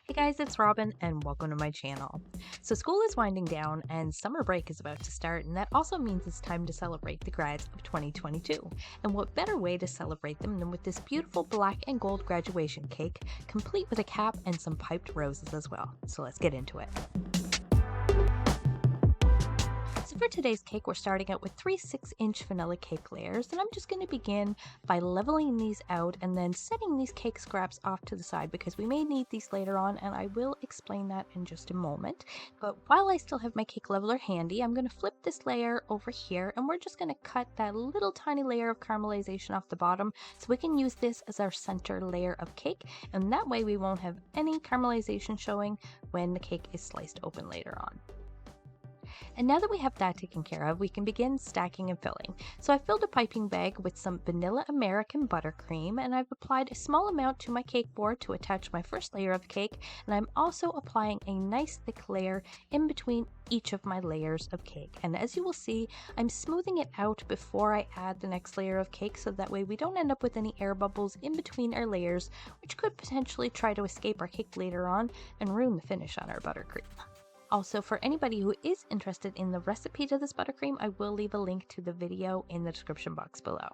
Hey guys, it's Robyn and welcome to my channel. So school is winding down and summer break is about to start, and that also means it's time to celebrate the grads of 2022. And what better way to celebrate them than with this beautiful black and gold graduation cake, complete with a cap and some piped roses as well. So let's get into it. So for today's cake, we're starting out with three 6-inch vanilla cake layers, and I'm just going to begin by leveling these out and then setting these cake scraps off to the side because we may need these later on, and I will explain that in just a moment. But while I still have my cake leveler handy, I'm going to flip this layer over here, and we're just going to cut that little tiny layer of caramelization off the bottom so we can use this as our center layer of cake, and that way we won't have any caramelization showing when the cake is sliced open later on. And now that we have that taken care of, we can begin stacking and filling. So I filled a piping bag with some vanilla American buttercream, and I've applied a small amount to my cake board to attach my first layer of cake, and I'm also applying a nice thick layer in between each of my layers of cake. And as you will see, I'm smoothing it out before I add the next layer of cake, so that way we don't end up with any air bubbles in between our layers, which could potentially try to escape our cake later on and ruin the finish on our buttercream. Also, for anybody who is interested in the recipe to this buttercream, I will leave a link to the video in the description box below.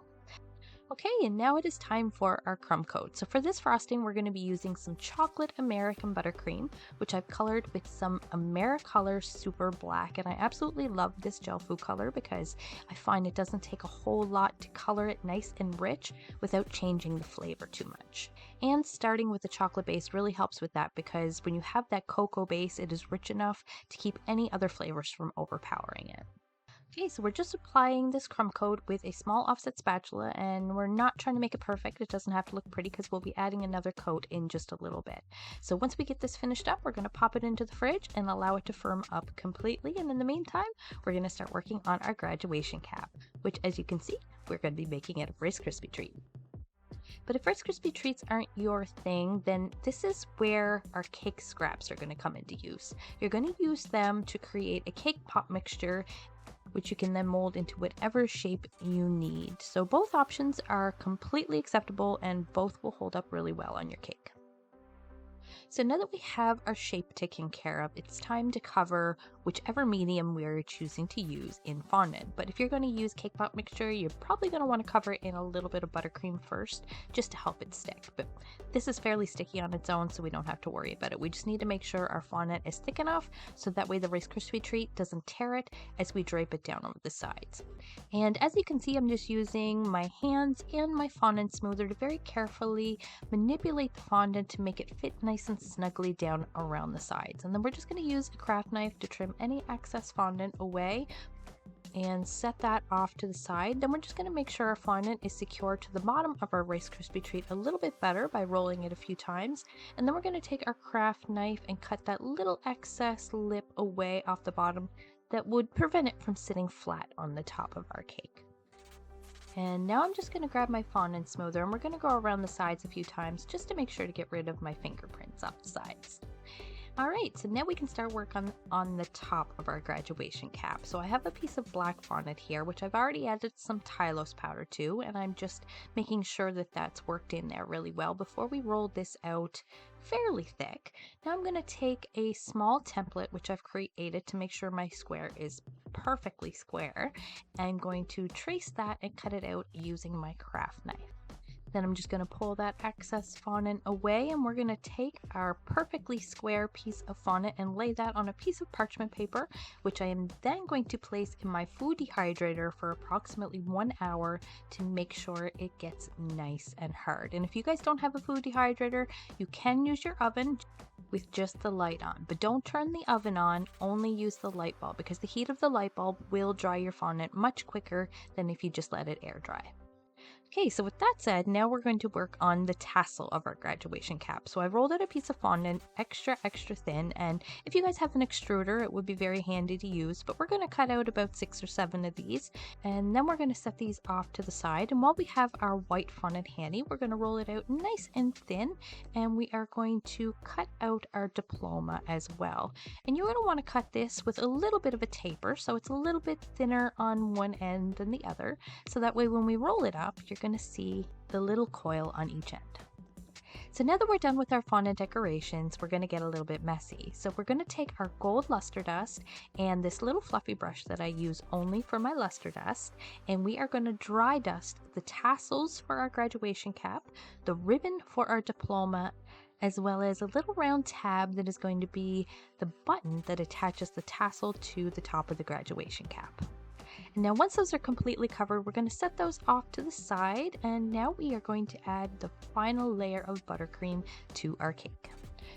Okay, and now it is time for our crumb coat. So for this frosting, we're going to be using some chocolate American buttercream, which I've colored with some AmeriColor Super Black. And I absolutely love this gel food color because I find it doesn't take a whole lot to color it nice and rich without changing the flavor too much. And starting with the chocolate base really helps with that because when you have that cocoa base, it is rich enough to keep any other flavors from overpowering it. Okay, so we're just applying this crumb coat with a small offset spatula, and we're not trying to make it perfect. It doesn't have to look pretty because we'll be adding another coat in just a little bit. So once we get this finished up, we're going to pop it into the fridge and allow it to firm up completely. And in the meantime, we're going to start working on our graduation cap, which, as you can see, we're going to be making it a Rice Krispie treat. But if Rice Krispie treats aren't your thing, then this is where our cake scraps are going to come into use. You're going to use them to create a cake pop mixture, which you can then mold into whatever shape you need. So both options are completely acceptable and both will hold up really well on your cake. So now that we have our shape taken care of, it's time to cover whichever medium we're choosing to use in fondant. But if you're going to use cake pop mixture, you're probably going to want to cover it in a little bit of buttercream first, just to help it stick. But this is fairly sticky on its own, so we don't have to worry about it. We just need to make sure our fondant is thick enough so that way the Rice Krispie treat doesn't tear it as we drape it down over the sides. And as you can see, I'm just using my hands and my fondant smoother to very carefully manipulate the fondant to make it fit nice and snugly down around the sides. And then we're just going to use a craft knife to trim any excess fondant away and set that off to the side. Then we're just going to make sure our fondant is secure to the bottom of our Rice Krispie treat a little bit better by rolling it a few times. And then we're going to take our craft knife and cut that little excess lip away off the bottom that would prevent it from sitting flat on the top of our cake. And now I'm just going to grab my fondant smoother and we're going to go around the sides a few times just to make sure to get rid of my fingerprints off the sides. Alright, so now we can start work on the top of our graduation cap. So I have a piece of black fondant here, which I've already added some Tylose powder to, and I'm just making sure that that's worked in there really well before we roll this out fairly thick. Now I'm going to take a small template, which I've created to make sure my square is perfectly square. I'm going to trace that and cut it out using my craft knife. Then I'm just going to pull that excess fondant away, and we're going to take our perfectly square piece of fondant and lay that on a piece of parchment paper, which I am then going to place in my food dehydrator for approximately 1 hour to make sure it gets nice and hard. And if you guys don't have a food dehydrator, you can use your oven with just the light on, but don't turn the oven on, only use the light bulb because the heat of the light bulb will dry your fondant much quicker than if you just let it air dry. Okay, so with that said, now we're going to work on the tassel of our graduation cap. So I rolled out a piece of fondant extra thin, and if you guys have an extruder, it would be very handy to use, but we're going to cut out about 6 or 7 of these, and then we're going to set these off to the side. And while we have our white fondant handy, we're going to roll it out nice and thin, and we are going to cut out our diploma as well. And you're going to want to cut this with a little bit of a taper, so it's a little bit thinner on one end than the other, so that way when we roll it up, you're going to see the little coil on each end. So now that we're done with our fondant decorations, we're going to get a little bit messy. So we're going to take our gold luster dust and this little fluffy brush that I use only for my luster dust, and we are going to dry dust the tassels for our graduation cap, the ribbon for our diploma, as well as a little round tab that is going to be the button that attaches the tassel to the top of the graduation cap. And now once those are completely covered, we're going to set those off to the side, and now we are going to add the final layer of buttercream to our cake.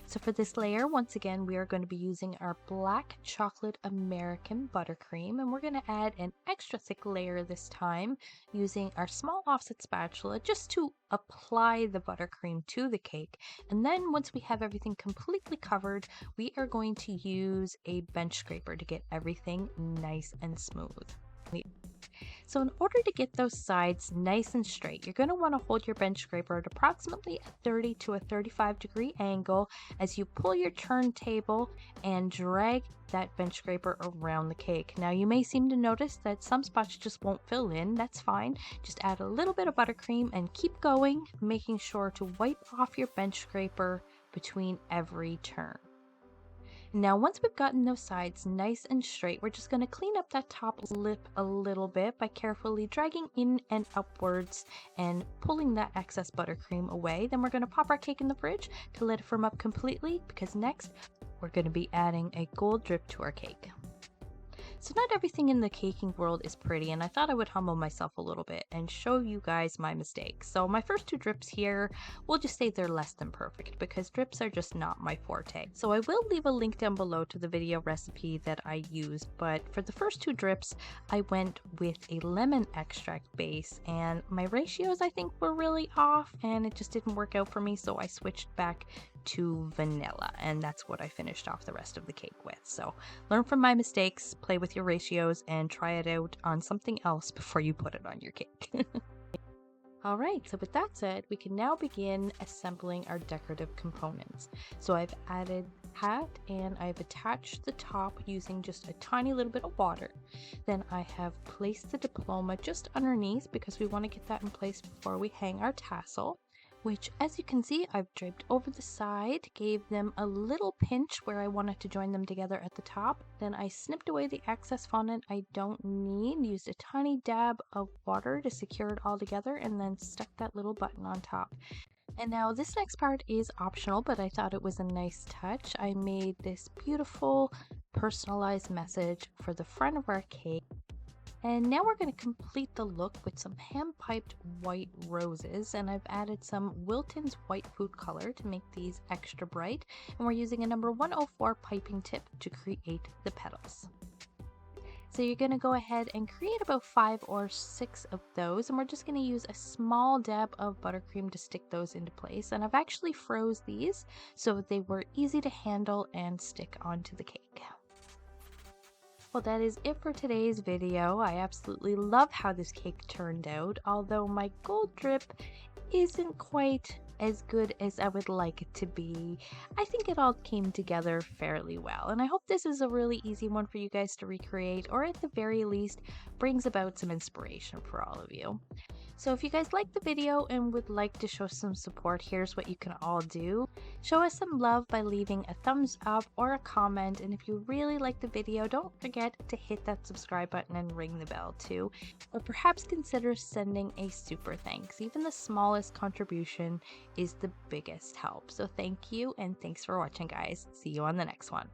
So for this layer, once again, we are going to be using our black chocolate American buttercream, and we're going to add an extra thick layer this time using our small offset spatula just to apply the buttercream to the cake. And then once we have everything completely covered, we are going to use a bench scraper to get everything nice and smooth. So in order to get those sides nice and straight, you're going to want to hold your bench scraper at approximately a 30 to a 35-degree angle as you pull your turntable and drag that bench scraper around the cake. Now you may seem to notice that some spots just won't fill in. That's fine. Just add a little bit of buttercream and keep going, making sure to wipe off your bench scraper between every turn. Now once we've gotten those sides nice and straight, we're just going to clean up that top lip a little bit by carefully dragging in and upwards and pulling that excess buttercream away. Then we're going to pop our cake in the fridge to let it firm up completely, because next we're going to be adding a gold drip to our cake. So not everything in the caking world is pretty, and I thought I would humble myself a little bit and show you guys my mistakes. So my first two drips here, we'll just say they're less than perfect because drips are just not my forte. So I will leave a link down below to the video recipe that I used, but for the first two drips, I went with a lemon extract base, and my ratios I think were really off, and it just didn't work out for me, so I switched back to vanilla, and that's what I finished off the rest of the cake with. So learn from my mistakes, play with your ratios, and try it out on something else before you put it on your cake. Alright, so with that said, we can now begin assembling our decorative components. So I've added hat and I've attached the top using just a tiny little bit of water. Then I have placed the diploma just underneath because we want to get that in place before we hang our tassel, which as you can see I've draped over the side, gave them a little pinch where I wanted to join them together at the top. Then I snipped away the excess fondant I don't need, used a tiny dab of water to secure it all together, and then stuck that little button on top. And now this next part is optional, but I thought it was a nice touch. I made this beautiful personalized message for the front of our cake. And now we're going to complete the look with some hand-piped white roses, and I've added some Wilton's white food color to make these extra bright, and we're using a number 104 piping tip to create the petals. So you're going to go ahead and create about 5 or 6 of those, and we're just going to use a small dab of buttercream to stick those into place, and I've actually froze these so they were easy to handle and stick onto the cake. Well, that is it for today's video. I absolutely love how this cake turned out, although my gold drip isn't quite as good as I would like it to be. I think it all came together fairly well, and I hope this is a really easy one for you guys to recreate, or at the very least brings about some inspiration for all of you. So if you guys liked the video and would like to show some support, here's what you can all do. Show us some love by leaving a thumbs up or a comment, and if you really like the video, don't forget to hit that subscribe button and ring the bell too. Or perhaps consider sending a super thanks. Even the smallest contribution is the biggest help. So thank you, and thanks for watching, guys. See you on the next one.